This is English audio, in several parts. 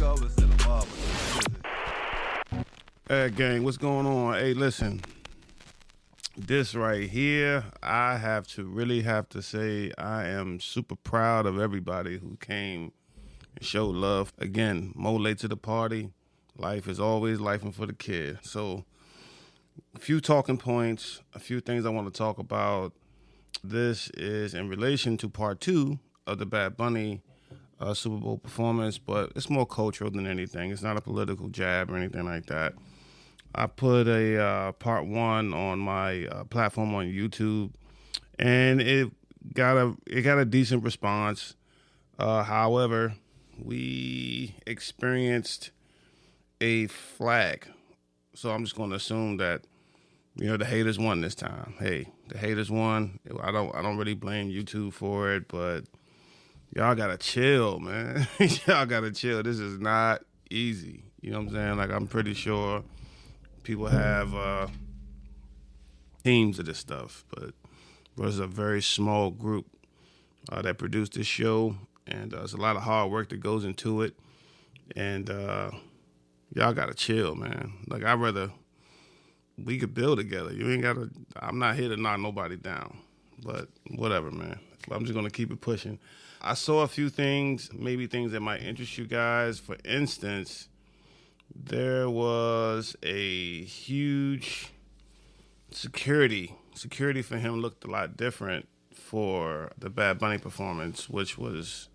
colors and the marbles. Hey, gang, what's going on? Hey, listen. This right here, I have to say I am super proud of everybody who came and showed love. Again, Moe Late to the party. Life is always lifing for the kid. So, a few talking points, a few things I want to talk about. This is in relation to part 2 of the Bad Bunny Super Bowl performance, but it's more cultural than anything. It's not a political jab or anything like that. I put a part 1 on my platform on YouTube, and it got a decent response. However, we experienced a flag, so I'm just going to assume that the haters won this time. Hey, the haters won. I don't really blame YouTube for it, but y'all gotta chill, man. Y'all gotta chill. This is not easy. You know what I'm saying? Like, I'm pretty sure people have teams of this stuff, but there's a very small group that produced this show, and there's a lot of hard work that goes into it, and y'all gotta chill, man. Like, I'd rather we could build together. You ain't gotta. I'm not here to knock nobody down, but whatever, man. I'm just gonna keep it pushing. I saw a few things, maybe things that might interest you guys. For instance, there was a huge security. Security for him looked a lot different for the Bad Bunny performance, which was,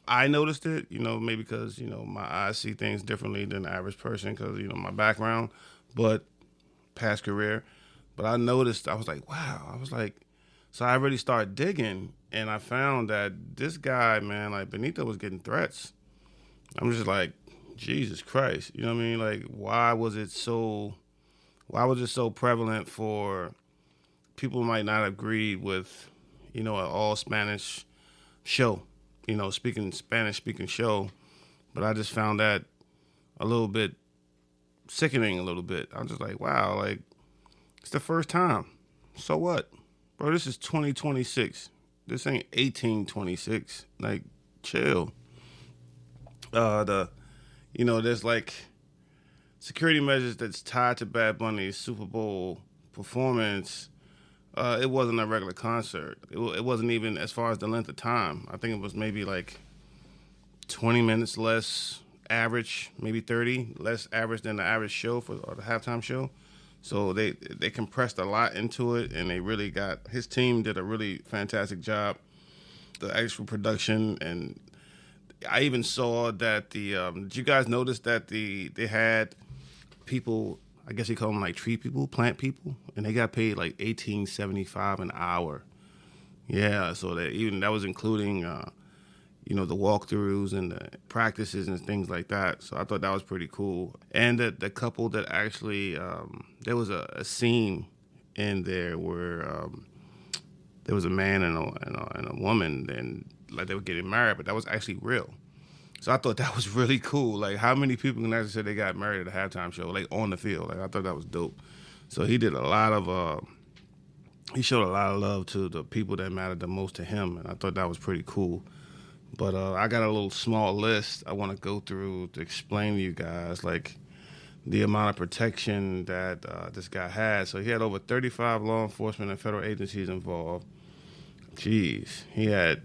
I noticed it, maybe because, my eyes see things differently than the average person because, my background, but past career. But I noticed, I was like, wow. So I really started digging, and I found that this guy, man, like, Benito was getting threats. I'm just like, Jesus Christ, you know what I mean? Like, why was it so prevalent for people who might not agree with, an all Spanish show, Spanish speaking show? But I just found that a little bit sickening a little bit. I'm just like, wow, like, it's the first time. So what? Bro, this is 2026. This ain't 1826. Like, chill. There's like security measures that's tied to Bad Bunny's Super Bowl performance. It wasn't a regular concert. It wasn't even as far as the length of time. I think it was maybe like 20 minutes less average, maybe 30 less average than the average show or the halftime show. So they compressed a lot into it, and his team did a really fantastic job. The actual production, and I even saw that did you guys notice that they had people, I guess you call them like tree people, plant people, and they got paid like $18.75 an hour. Yeah, so that was including the walkthroughs and the practices and things like that. So I thought that was pretty cool. And the couple that actually, there was a scene in there where there was a man and a woman, and like they were getting married, but that was actually real. So I thought that was really cool. Like, how many people can actually say they got married at a halftime show, like on the field? Like, I thought that was dope. So he did he showed a lot of love to the people that mattered the most to him, and I thought that was pretty cool. But I got a little small list I want to go through to explain to you guys, like, the amount of protection that this guy had. So he had over 35 law enforcement and federal agencies involved. Jeez. He had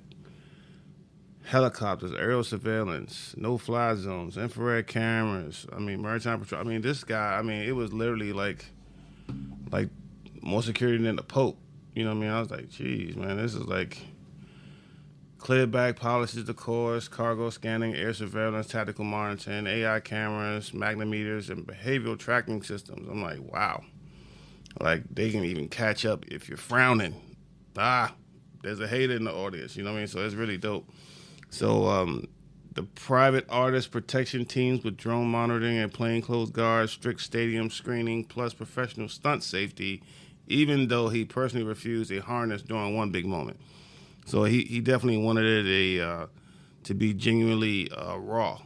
helicopters, aerial surveillance, no-fly zones, infrared cameras. Maritime patrol. This guy, it was literally like more security than the Pope. You know what I mean? I was like, geez, man, this is like clear bag policies, of course, cargo scanning, air surveillance, tactical monitoring, AI cameras, magnetometers, and behavioral tracking systems. I'm like, wow. Like, they can even catch up if you're frowning. There's a hater in the audience, you know what I mean? So it's really dope. So the private artist protection teams with drone monitoring and plainclothes guards, strict stadium screening, plus professional stunt safety, even though he personally refused a harness during one big moment. So he definitely wanted it to be genuinely raw,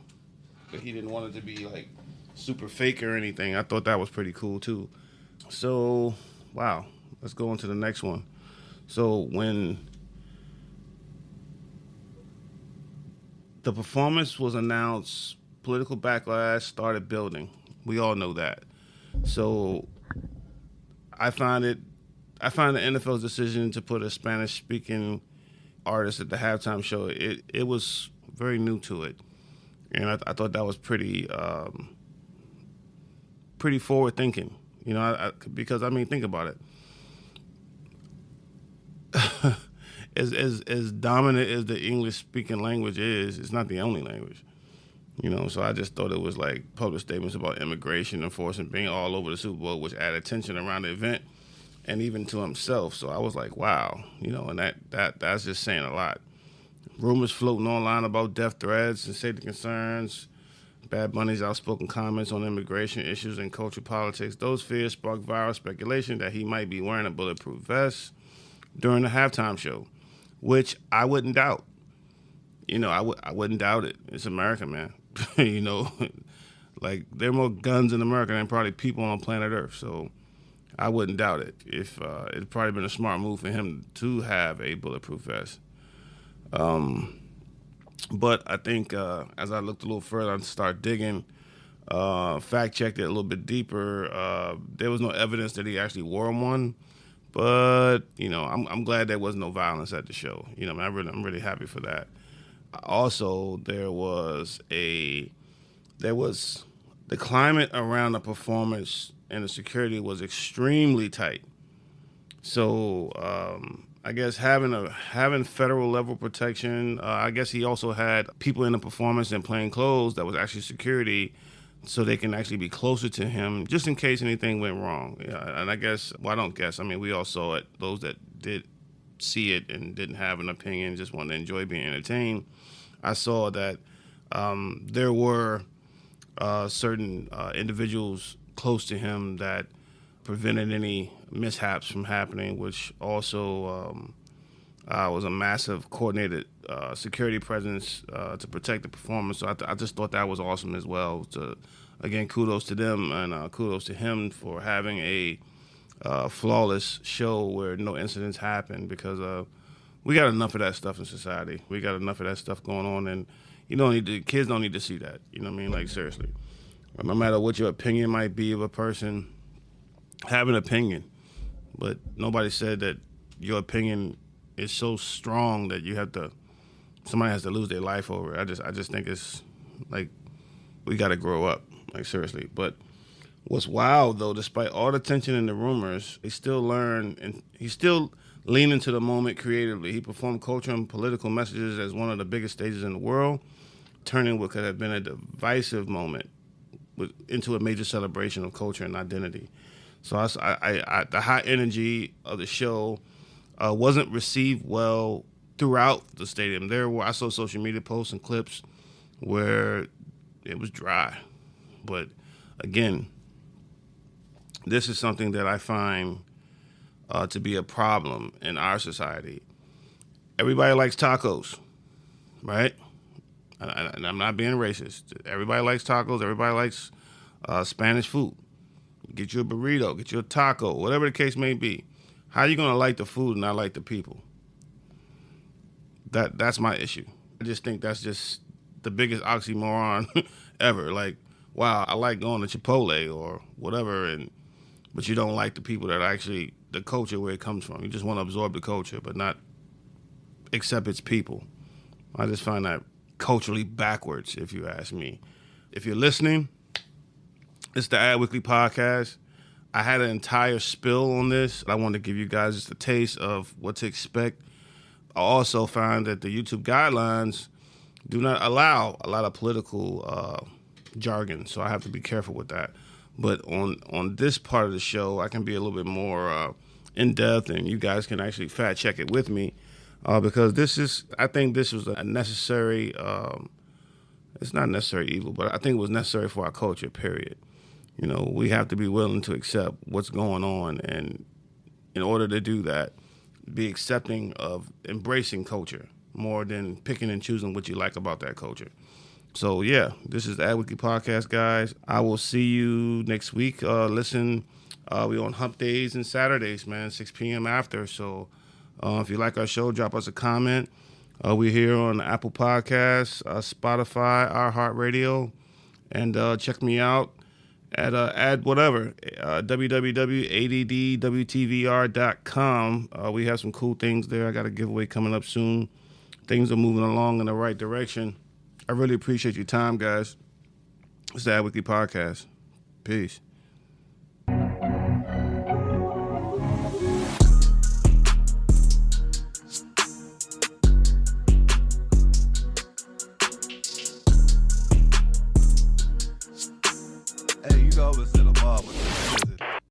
but he didn't want it to be like super fake or anything. I thought that was pretty cool too. So, wow, let's go on to the next one. So when the performance was announced political backlash started building. We all know that. So I find the NFL's decision to put a Spanish-speaking artist at the halftime show, it was very new to it, and I thought that was pretty forward thinking. You know, because think about it. As dominant as the English speaking language is, it's not the only language. You know, so I just thought it was like public statements about immigration enforcement being all over the Super Bowl, which added tension around the event and even to himself. So I was like, wow, you know, and that's just saying a lot. Rumors floating online about death threats and safety concerns, Bad Bunny's outspoken comments on immigration issues and cultural politics. Those fears sparked viral speculation that he might be wearing a bulletproof vest during the halftime show, which I wouldn't doubt. You know, I wouldn't doubt it. It's America, man. You know, like there are more guns in America than probably people on planet Earth. So I wouldn't doubt it. If it'd probably been a smart move for him to have a bulletproof vest. But I think as I looked a little further and started digging, fact checked it a little bit deeper, there was no evidence that he actually wore one. But you know, I'm glad there was no violence at the show. You know, I'm really happy for that. Also, there was the climate around the performance and the security was extremely tight. So I guess having federal level protection. I guess he also had people in the performance in plain clothes that was actually security, so they can actually be closer to him just in case anything went wrong. Yeah, and I guess, well, I don't guess. I mean, we all saw it. Those that did see it and didn't have an opinion, just wanted to enjoy being entertained. I saw that there were certain individuals close to him that prevented any mishaps from happening, which also was a massive coordinated security presence to protect the performance. So I just thought that was awesome as well. Again, kudos to them and kudos to him for having a flawless show where no incidents happen, because we got enough of that stuff in society. We got enough of that stuff going on, and kids don't need to see that. You know what I mean? Like, seriously. No matter what your opinion might be of a person, have an opinion. But nobody said that your opinion is so strong that somebody has to lose their life over it. I just think it's like, we got to grow up. Like, seriously. But what's wild, though, despite all the tension and the rumors, he still learned, and he still leaned into the moment creatively. He performed cultural and political messages as one of the biggest stages in the world, turning what could have been a divisive moment into a major celebration of culture and identity. So the high energy of the show wasn't received well throughout the stadium. I saw social media posts and clips where it was dry. But again, this is something that I find to be a problem in our society. Everybody likes tacos, right? And I'm not being racist. Everybody likes tacos. Everybody likes Spanish food. Get you a burrito, get you a taco, whatever the case may be. How are you going to like the food and not like the people? That's my issue. I just think that's just the biggest oxymoron ever. Like, wow, I like going to Chipotle or whatever, but you don't like the people that actually, the culture where it comes from. You just want to absorb the culture, but not accept its people. I just find that culturally backwards, if you ask me. If you're listening, it's the Ad Weekly Podcast. I had an entire spill on this. I wanted to give you guys just a taste of what to expect. I also found that the YouTube guidelines do not allow a lot of political jargon, so I have to be careful with that. But on this part of the show, I can be a little bit more in-depth, and you guys can actually fact-check it with me, because I think this was a necessary, it's not necessary evil, but I think it was necessary for our culture, period. You know, we have to be willing to accept what's going on, and in order to do that, be accepting of embracing culture more than picking and choosing what you like about that culture. So, yeah, this is the Ad Weekly Podcast, guys. I will see you next week. Listen, we on Hump Days and Saturdays, man, 6 p.m. after. So if you like our show, drop us a comment. We're here on Apple Podcasts, Spotify, iHeartRadio, And check me out at www.addwtvr.com. We have some cool things there. I got a giveaway coming up soon. Things are moving along in the right direction. I really appreciate your time, guys. It's the Ad Weekly Podcast. Peace.